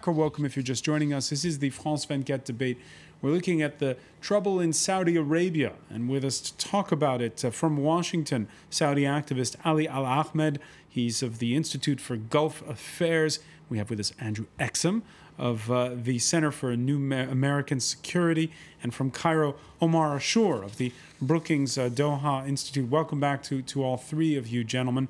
back, or welcome if you're just joining us. This is the France 24 debate. We're looking at the trouble in Saudi Arabia, and with us to talk about it from Washington, Saudi activist Ali Al-Ahmed. He's of the Institute for Gulf Affairs. We have with us Andrew Exum of the Center for New American Security, and from Cairo, Omar Ashur of the Brookings Doha Institute. Welcome back to all three of you, gentlemen.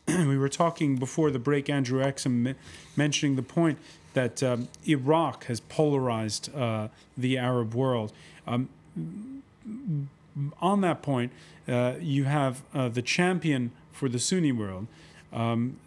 We were talking before the break, Andrew Exum mentioning the point that Iraq has polarized the Arab world. On that point, you have the champion for the Sunni world,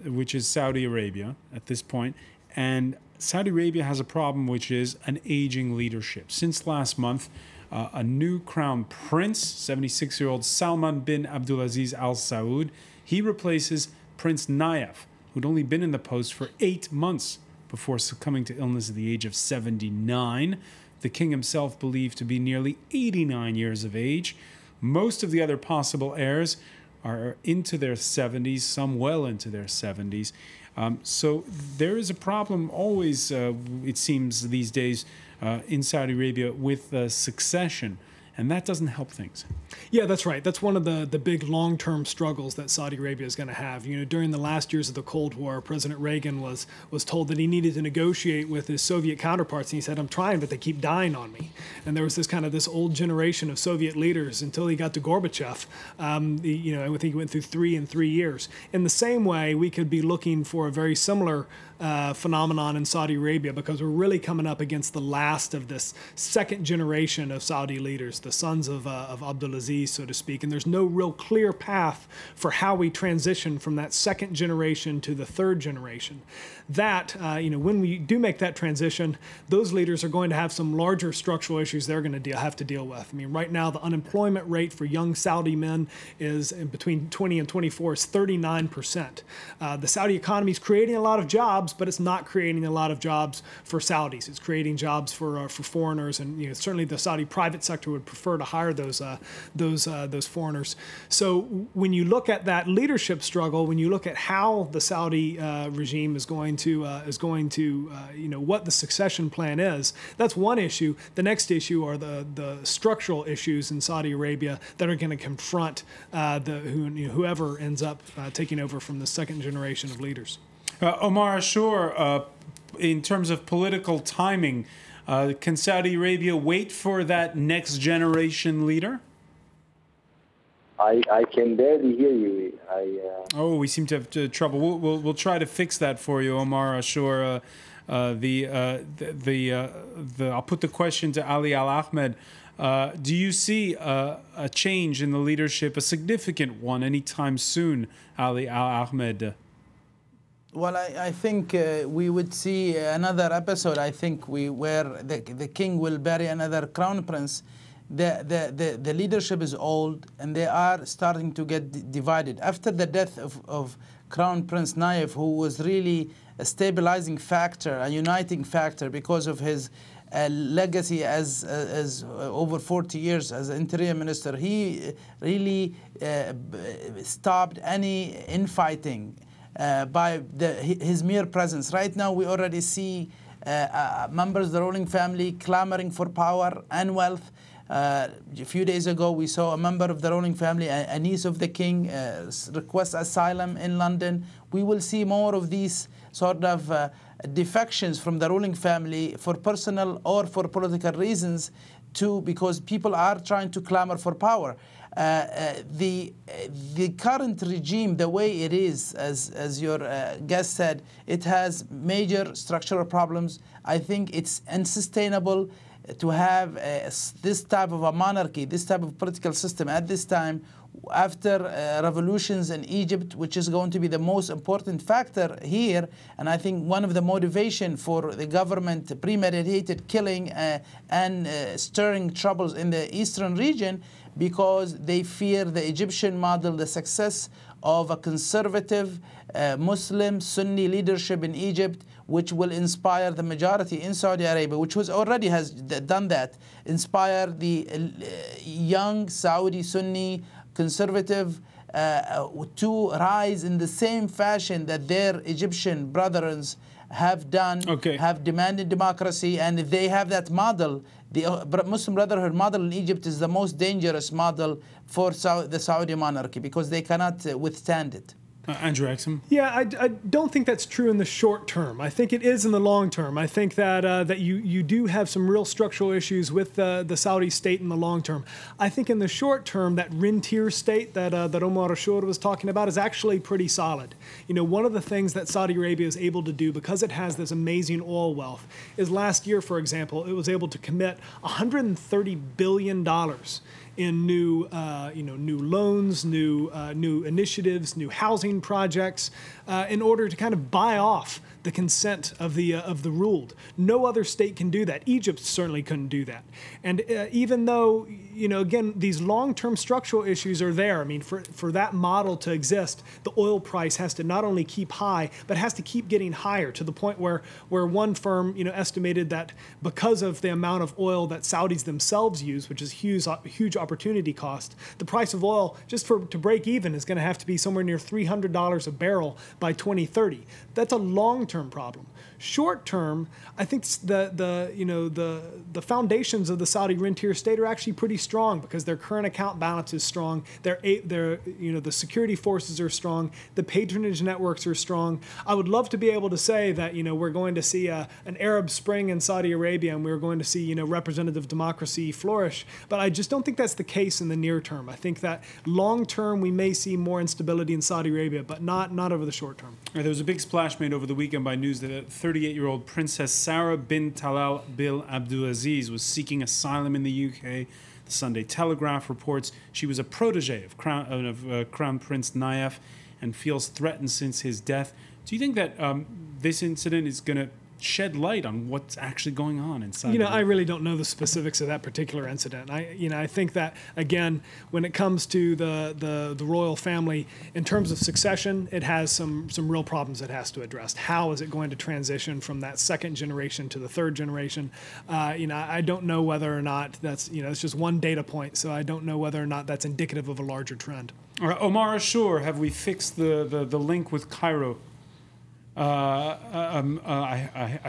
which is Saudi Arabia at this point. And Saudi Arabia has a problem, which is an aging leadership. Since last month, a new crown prince, 76-year-old Salman bin Abdulaziz Al Saud, he replaces Prince Nayef, who'd only been in the post for 8 months before succumbing to illness at the age of 79. The king himself believed to be nearly 89 years of age. Most of the other possible heirs are into their 70s, some well into their 70s. So there is a problem always, it seems these days, in Saudi Arabia with succession. And that doesn't help things. Yeah, that's right. That's one of the big long-term struggles that Saudi Arabia is going to have. You know, during the last years of the Cold War, President Reagan was told that he needed to negotiate with his Soviet counterparts, and he said, "I'm trying, but they keep dying on me." And there was this old generation of Soviet leaders until he got to Gorbachev. I think he went through 3 in 3 years. In the same way, we could be looking for a very similar phenomenon in Saudi Arabia, because we're really coming up against the last of this second generation of Saudi leaders, the sons of Abdulaziz, so to speak. And there's no real clear path for how we transition from that second generation to the third generation. That, when we do make that transition, those leaders are going to have some larger structural issues they're going to have to deal with. I mean, right now, the unemployment rate for young Saudi men is between 20 and 24 is 39%. The Saudi economy is creating a lot of jobs, but it's not creating a lot of jobs for Saudis. It's creating jobs for foreigners, and certainly the Saudi private sector would prefer to hire those foreigners. So when you look at that leadership struggle, when you look at how the Saudi regime is going to what the succession plan is, that's one issue. The next issue are the structural issues in Saudi Arabia that are going to confront whoever ends up taking over from the second generation of leaders. Omar Ashur, in terms of political timing, can Saudi Arabia wait for that next generation leader? I can barely hear you. We seem to have trouble. We'll try to fix that for you, Omar Ashur. I'll put the question to Ali Al-Ahmed. Do you see a change in the leadership, a significant one, anytime soon, Ali Al-Ahmed? Well, I think we would see another episode, I think, where the king will bury another crown prince. The leadership is old, and they are starting to get divided. After the death of Crown Prince Nayef, who was really a stabilizing factor, a uniting factor, because of his legacy as over 40 years as interim minister, he really stopped any infighting by his mere presence. Right now, we already see members of the ruling family clamoring for power and wealth. A few days ago, we saw a member of the ruling family, a niece of the king, request asylum in London. We will see more of these sort of defections from the ruling family for personal or for political reasons, because people are trying to clamor for power. The current regime, the way it is, as your guest said, it has major structural problems. I think it's unsustainable to have this type of a monarchy, this type of political system at this time, after revolutions in Egypt, which is going to be the most important factor here. And I think one of the motivation for the government premeditated killing and stirring troubles in the eastern region, because they fear the Egyptian model, the success of a conservative Muslim Sunni leadership in Egypt, which will inspire the majority in Saudi Arabia, which already has done that, inspire the young Saudi Sunni conservative to rise in the same fashion that their Egyptian brothers have done, have demanded democracy, and if they have that model, the Muslim Brotherhood model in Egypt is the most dangerous model for the Saudi monarchy because they cannot withstand it. Andrew Exum? Yeah, I don't think that's true in the short term. I think it is in the long term. I think that that you do have some real structural issues with the Saudi state in the long term. I think in the short term, that rentier state that Omar Ashur was talking about is actually pretty solid. You know, one of the things that Saudi Arabia is able to do because it has this amazing oil wealth is last year, for example, it was able to commit $130 billion in new, new loans, new initiatives, new housing projects, in order to kind of buy off the consent of the ruled. No other state can do that. Egypt certainly couldn't do that. And even though, again, these long-term structural issues are there. I mean, for that model to exist, the oil price has to not only keep high, but has to keep getting higher to the point where one firm, estimated that because of the amount of oil that Saudis themselves use, which is huge opportunity cost, the price of oil just to break even is going to have to be somewhere near $300 a barrel by 2030. That's a long-term problem. Short term, I think the foundations of the Saudi rentier state are actually pretty strong because their current account balance is strong. The security forces are strong. The patronage networks are strong. I would love to be able to say that we're going to see an Arab Spring in Saudi Arabia and we're going to see representative democracy flourish. But I just don't think that's the case in the near term. I think that long term we may see more instability in Saudi Arabia, but not over the short term. There was a big splash made over the weekend by news that a 38-year-old Princess Sarah bin Talal bin Abdulaziz was seeking asylum in the UK. The Sunday Telegraph reports she was a protege of Crown Prince Nayef and feels threatened since his death. Do you think that this incident is going to shed light on what's actually going on inside? I really don't know the specifics of that particular incident. I think that, again, when it comes to the royal family, in terms of succession, it has some real problems it has to address. How is it going to transition from that second generation to the third generation? I don't know whether or not that's, it's just one data point, so I don't know whether or not that's indicative of a larger trend. All right, Omar Ashur, have we fixed the link with Cairo? I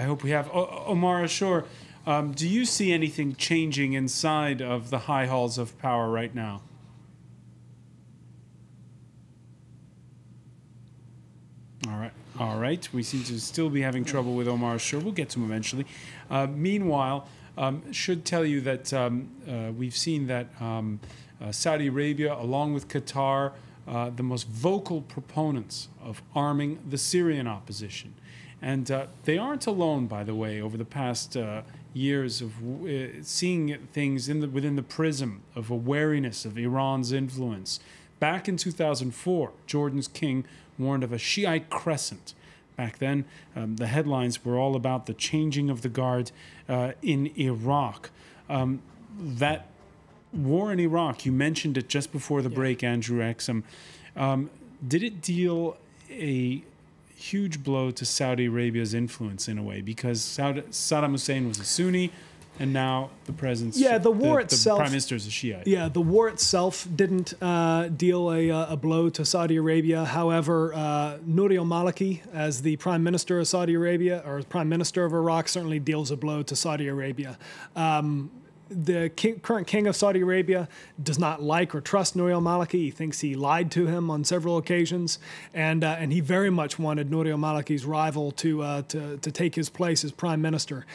hope we have. Omar Ashur, do you see anything changing inside of the high halls of power right now? All right. We seem to still be having trouble with Omar Ashur. We'll get to him eventually. Meanwhile, should tell you that we've seen that Saudi Arabia, along with Qatar, the most vocal proponents of arming the Syrian opposition. And they aren't alone, by the way, over the past years of seeing things within the prism of a wariness of Iran's influence. Back in 2004, Jordan's king warned of a Shiite crescent. Back then, the headlines were all about the changing of the guard in Iraq. That war in Iraq, you mentioned it just before the break, Andrew Exum. Did it deal a huge blow to Saudi Arabia's influence in a way? Because Saddam Hussein was a Sunni, and now the president's the war itself, the prime minister is a Shiite. Yeah, the war itself didn't deal a blow to Saudi Arabia. However, Nouri al-Maliki, as the prime minister of Saudi Arabia, or prime minister of Iraq, certainly deals a blow to Saudi Arabia. The current king of Saudi Arabia does not like or trust Nouri al-Maliki. He thinks he lied to him on several occasions, and he very much wanted Nouri al-Maliki's rival to take his place as prime minister.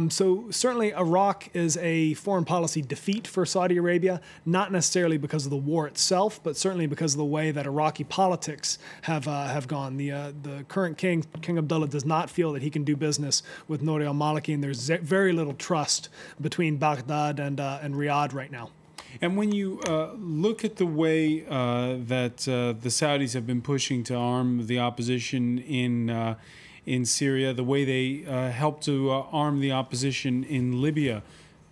So certainly Iraq is a foreign policy defeat for Saudi Arabia, not necessarily because of the war itself, but certainly because of the way that Iraqi politics have gone. The current king, King Abdullah, does not feel that he can do business with Nouri al-Maliki, and there's very little trust between Baghdad and Riyadh right now. And when you look at the way that the Saudis have been pushing to arm the opposition in Syria, the way they help to arm the opposition in Libya,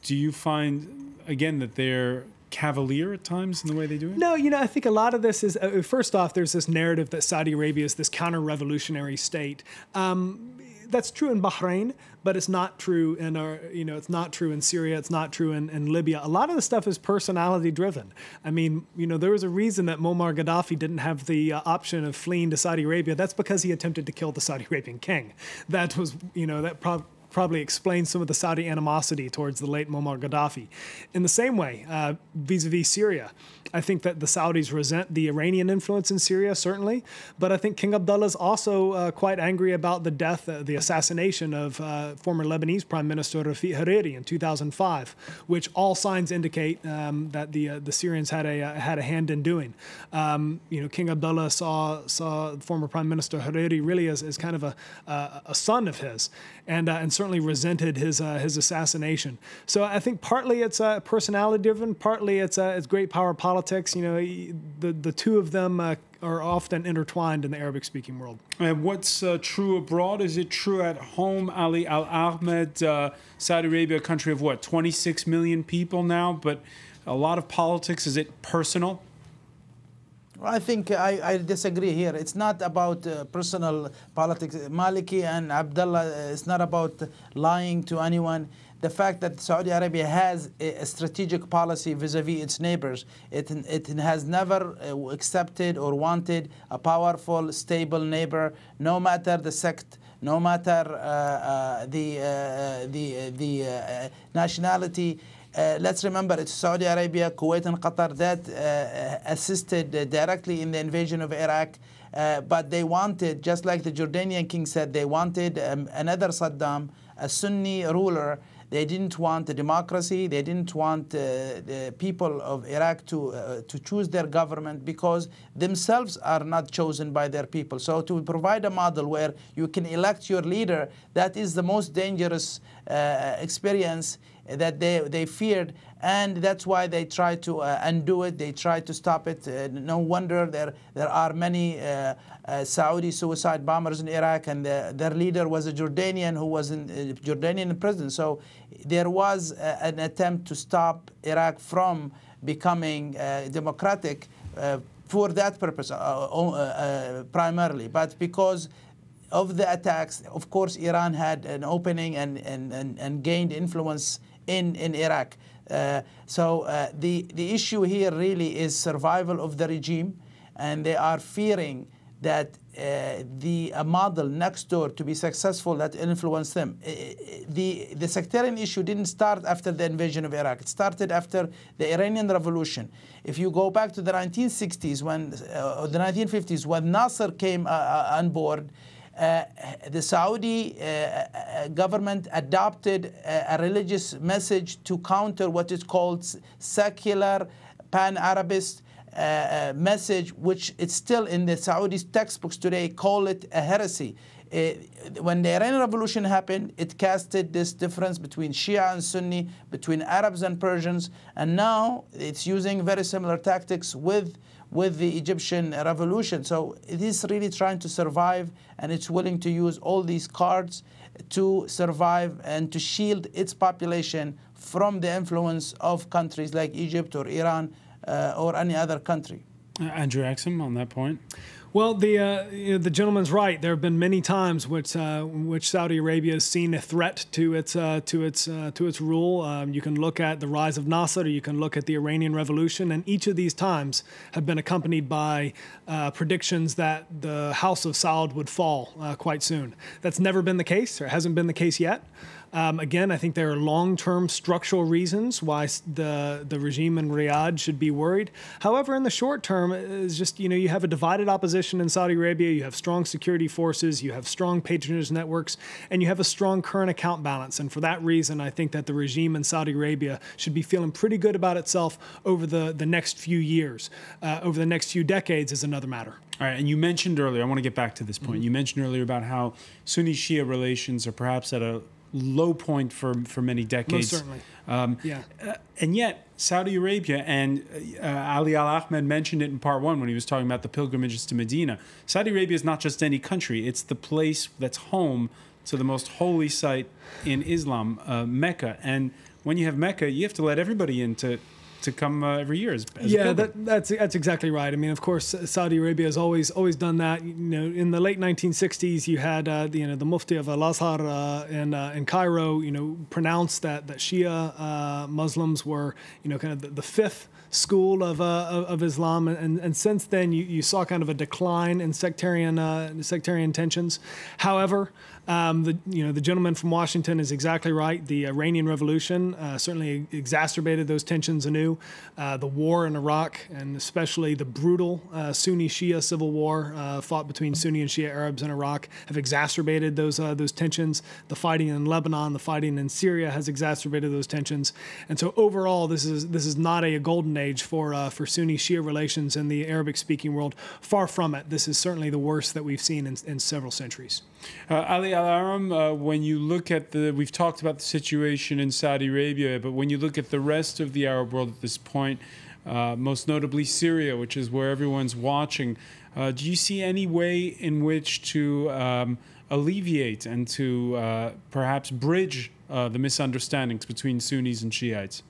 do you find, again, that they're cavalier at times in the way they do it? No, I think a lot of this is, first off, there's this narrative that Saudi Arabia is this counter-revolutionary state. that's true in Bahrain, but it's not true in it's not true in Syria. It's not true in Libya. A lot of the stuff is personality driven. I mean, there was a reason that Muammar Gaddafi didn't have the option of fleeing to Saudi Arabia. That's because he attempted to kill the Saudi Arabian king. That was, probably explains some of the Saudi animosity towards the late Muammar Gaddafi. In the same way, vis-a-vis Syria, I think that the Saudis resent the Iranian influence in Syria, certainly, but I think King Abdullah is also quite angry about the death, the assassination of former Lebanese Prime Minister Rafiq Hariri in 2005, which all signs indicate that the Syrians had a hand in doing. King Abdullah saw former Prime Minister Hariri really as kind of a son of his, and certainly resented his assassination. So I think partly it's personality driven, partly it's great power politics. The two of them are often intertwined in the Arabic-speaking world. And what's true abroad? Is it true at home? Ali Al Ahmed, Saudi Arabia, a country of 26 million people now, but a lot of politics. Is it personal? I think I disagree here. It's not about personal politics. Maliki and Abdullah, it's not about lying to anyone. The fact that Saudi Arabia has a strategic policy vis-a-vis its neighbors, it has never accepted or wanted a powerful, stable neighbor, no matter the sect, no matter the nationality. Let's remember, it's Saudi Arabia, Kuwait, and Qatar that assisted directly in the invasion of Iraq. But they wanted, just like the Jordanian king said, they wanted another Saddam, a Sunni ruler. They didn't want a democracy. They didn't want the people of Iraq to choose their government because themselves are not chosen by their people. So to provide a model where you can elect your leader, that is the most dangerous experience that they feared, and that's why they tried to undo it. They tried to stop it. No wonder there are many Saudi suicide bombers in Iraq, and their leader was a Jordanian who was Jordanian prison. So there was an attempt to stop Iraq from becoming democratic for that purpose primarily. But because of the attacks, of course, Iran had an opening and gained influence in Iraq. So the issue here really is survival of the regime, and they are fearing that the model next door to be successful that influenced them. The sectarian issue didn't start after the invasion of Iraq. It started after the Iranian Revolution. If you go back to the 1960s, the 1950s, when Nasser came on board, the Saudi government adopted a religious message to counter what is called secular pan-Arabist message, which it's still in the Saudi textbooks today, call it a heresy. When the Iranian Revolution happened, it casted this difference between Shia and Sunni, between Arabs and Persians, and now it's using very similar tactics with the Egyptian revolution. So it is really trying to survive, and it's willing to use all these cards to survive and to shield its population from the influence of countries like Egypt or Iran or any other country. Andrew Axum, on that point. Well, the gentleman's right. There have been many times which Saudi Arabia has seen a threat to its rule. You can look at the rise of Nasser. You can look at the Iranian Revolution, and each of these times have been accompanied by predictions that the House of Saud would fall quite soon. That's never been the case, or hasn't been the case yet. Again, I think there are long-term structural reasons why the regime in Riyadh should be worried. However, in the short term, it's just, you have a divided opposition in Saudi Arabia, you have strong security forces, you have strong patronage networks, and you have a strong current account balance. And for that reason, I think that the regime in Saudi Arabia should be feeling pretty good about itself over the next few years. Over the next few decades is another matter. All right, and you mentioned earlier, I want to get back to this point. You mentioned earlier about how Sunni-Shia relations are perhaps at a low point for many decades. Most certainly. And yet, Saudi Arabia, and Ali Al Ahmed mentioned it in part one when he was talking about the pilgrimages to Medina. Saudi Arabia is not just any country. It's the place that's home to the most holy site in Islam, Mecca. And when you have Mecca, you have to let everybody into to come every year as a Yeah, pilgrim. that's exactly right. I mean, of course, Saudi Arabia has always done that. You know, in the late 1960s, you had the Mufti of Al-Azhar in Cairo, pronounced that Shia Muslims were, kind of the fifth school of Islam, and since then you saw kind of a decline in sectarian tensions. However, the gentleman from Washington is exactly right. The Iranian Revolution certainly exacerbated those tensions anew. The war in Iraq, and especially the brutal Sunni-Shia civil war fought between Sunni and Shia Arabs in Iraq, have exacerbated those tensions. The fighting in Lebanon, the fighting in Syria has exacerbated those tensions. And so overall, this is not a golden age for Sunni-Shia relations in the Arabic-speaking world. Far from it. This is certainly the worst that we've seen in several centuries. Ali Al-Aram, when you look at we've talked about the situation in Saudi Arabia, but when you look at the rest of the Arab world at this point, most notably Syria, which is where everyone's watching, do you see any way in which to alleviate and to perhaps bridge the misunderstandings between Sunnis and Shiites?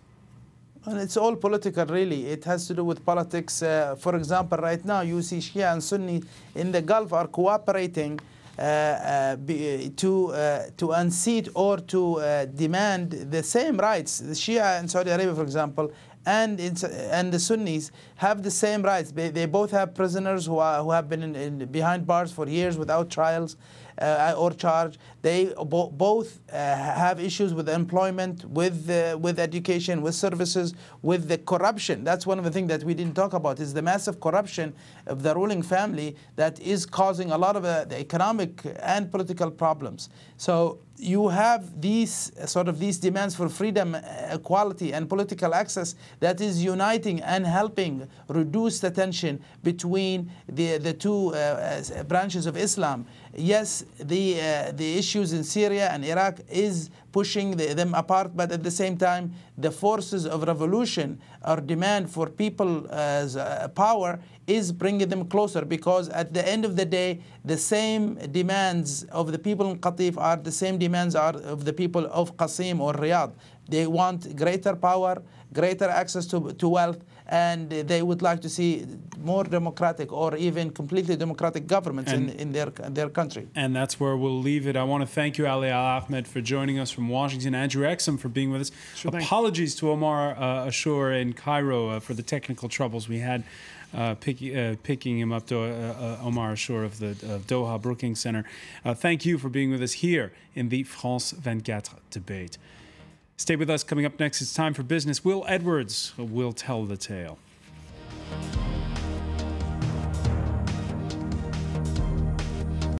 Well, it's all political, really. It has to do with politics. For example, right now, you see Shia and Sunni in the Gulf are cooperating to unseat or to demand the same rights. The Shia in Saudi Arabia, for example, and the Sunnis have the same rights. They both have prisoners who have been behind bars for years without trials or charge. They both have issues with employment, with education, with services, with the corruption. That's one of the things that we didn't talk about, is the massive corruption of the ruling family that is causing a lot of the economic and political problems. So you have these demands for freedom, equality, and political access that is uniting and helping reduce the tension between the two branches of Islam. Yes, the issues in Syria and Iraq is pushing them apart, but at the same time, the forces of revolution or demand for people's power is bringing them closer, because at the end of the day, the same demands of the people in Qatif are the same demands of the people of Qasim or Riyadh. They want greater power, greater access to wealth, and they would like to see more democratic or even completely democratic governments in their country. And that's where we'll leave it. I want to thank you, Ali Al-Ahmed, for joining us from Washington. Andrew Exum for being with us. Sure thing. Apologies to Omar Ashur in Cairo for the technical troubles we had picking him up to Omar Ashur of the Doha Brookings Center. Thank you for being with us here in the France 24 debate. Stay with us. Coming up next, it's time for business. Will Edwards will tell the tale.